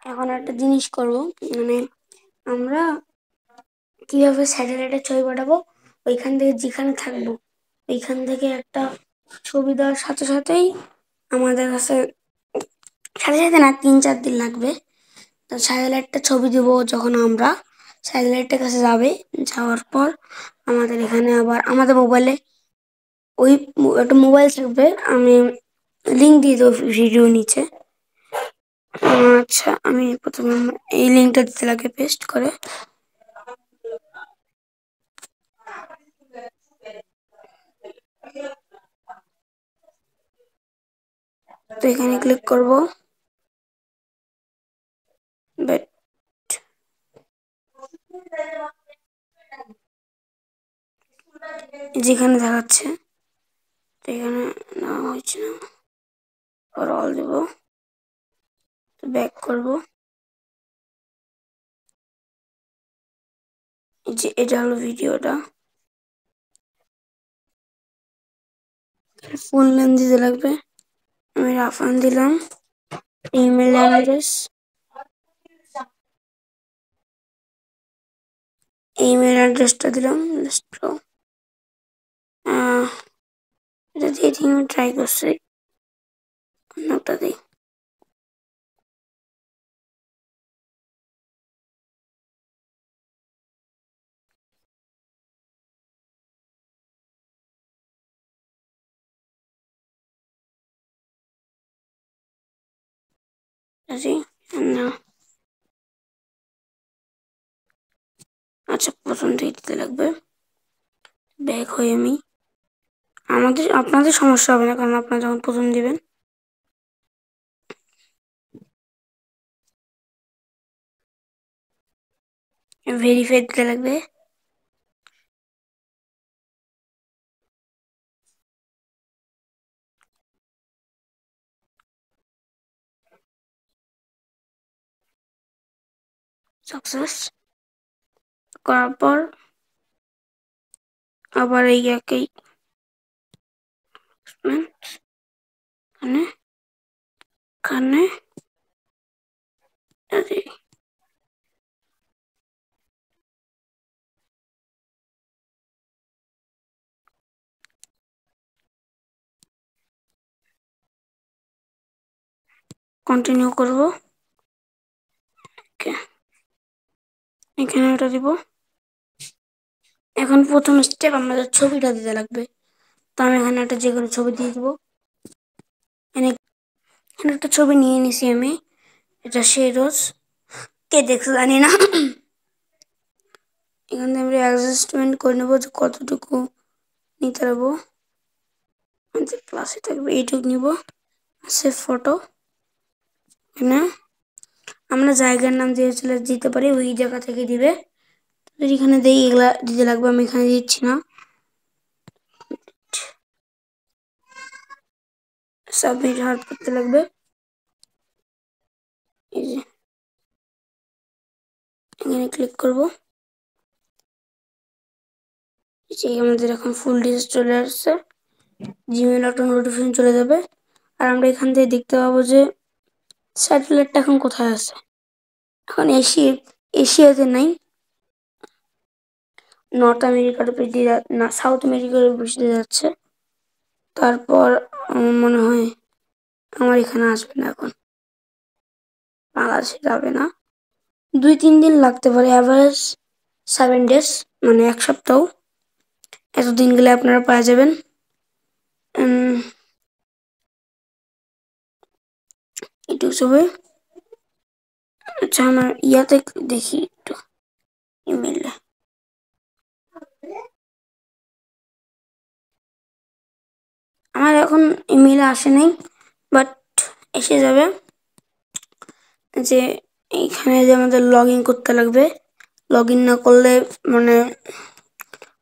এখন একটা জিনিস করব, মানে আমরা কিভাবে স্যাটেলাইটের ছবি পাঠাবো। ওইখান থেকে যেখানে থাকবো ওইখান থেকে একটা ছবি দেওয়ার সাথে সাথেই আমাদের কাছে, সাথে সাথে না, 3-4 দিন লাগবে। তো স্যাটেলাইটটা ছবি দিব যখন আমরা স্যাটেলাইটের কাছে যাবে, যাওয়ার পর আমাদের এখানে আবার আমাদের মোবাইলে ওই একটা মোবাইল থাকবে। আমি লিঙ্ক দিয়ে দেবো ভিডিও নিচে। আচ্ছা, আমি প্রথমে এই লিঙ্কটা দিতে লাগে পেস্ট করে। তো এখানে ক্লিক করব, বাট যেখানে দেখাচ্ছে তো এখানে নেওয়া হয়েছে না, অল দেব, ব্যাক করব। এই যে এটা হলো ভিডিওটা। ফুল নেম দিতে লাগবে, আমি রাফান দিলাম। ইমেল অ্যাড্রেস, ইমেল অ্যাড্রেসটা দিলাম। এটা দিয়ে আমি ট্রাই করছি, অন্যটা দিই। না, আচ্ছা, প্রথম থেকে দিতে লাগবে। ব্যাক হয়ে আমি, আপনাদের সমস্যা হবে না, কারণ আপনারা যখন প্রথম দিবেন। ভেরিফাই দিতে লাগবে। সাকসেস করার পর আবার এই একই খানে খানে কন্টিনিউ করব। এখানে ওটা দিব। এখন প্রথম স্টেপ আমাদের ছবিটা দিতে লাগবে। তো আমি এখানে একটা যে কোনো ছবি দিয়ে দিব। এখানে একটা ছবি নিয়ে নিছি আমি, এটা শেরোজ, কে দেখছে জানি না। এখানে আমরা অ্যাডজাস্টমেন্ট করে নেবো যে কতটুকু নিতে পারবো। ক্লাসে থাকবে এইটুকু নিব। সেভ ফটো, না আমরা জায়গার নাম দিয়ে চলে দিতে পারি, ওই জায়গা থেকে দিবে। এখানে দেই, এগুলা দিতে লাগবে, আমি এখানে দিচ্ছি না। সাবমিট হার্ট করতে লাগবে। এই যে এখানে ক্লিক করব। আমাদের এখন ফুল ডিটেইলস চলে আসছে, জিমেইল একটা নোটিফিকেশন চলে যাবে। আর আমরা এখান থেকে দেখতে পাবো যে স্যাটেলাইটটা এখন কোথায় আছে। এখন এশিয়াতে নাই, নর্থ আমেরিকার উপরে দিয়ে না, সাউথ আমেরিকার উপরে দিয়ে যাচ্ছে। তারপর আমার মনে হয় আমার এখানে আসবে না, এখন বাংলাদেশে যাবে না। 2-3 দিন লাগতে পারে, অ্যাভারেজ 7 days, মানে 1 সপ্তাহ। এতদিন গেলে আপনারা পাওয়া যাবেন। এটুকু ছবি। আচ্ছা, আমার ইয়াতে দেখি একটু, ইমেলে। আমার এখন ইমেলে আসে নাই, বাট এসে যাবে। যে এইখানে যে আমাদের লগ ইন করতে লাগবে, লগ ইন না করলে মানে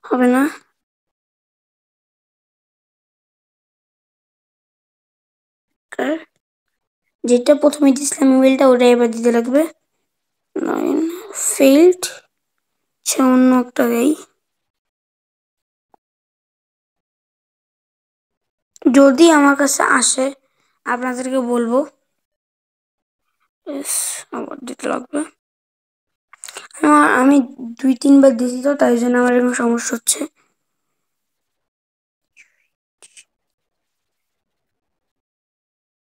হবে না। যেটা প্রথমে দিয়েছিলাম ইমেলটা, ওটাই এবার দিতে লাগবে। লগ ইন ফেইল্ড, অন্য একটা দেই। যদি আমার কাছে আসে আপনাদেরকে বলবো। বেশ, আবার দিতে লাগবে। আমি 2-3 বার দিয়েছি তো, তাই জন্য আমার এরকম সমস্যা হচ্ছে।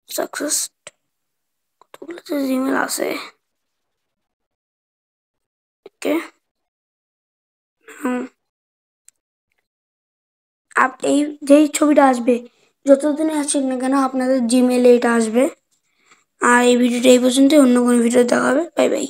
সাকসেস, কতগুলো তো জিমেল আছে। ওকে, এই যেই ছবিটা আসবে, যতদিনে আসুক না কেন আপনাদের জিমেলে এটা আসবে। আর এই ভিডিওটা এই পর্যন্ত, অন্য কোনো ভিডিও দেখা হবে। Bye bye.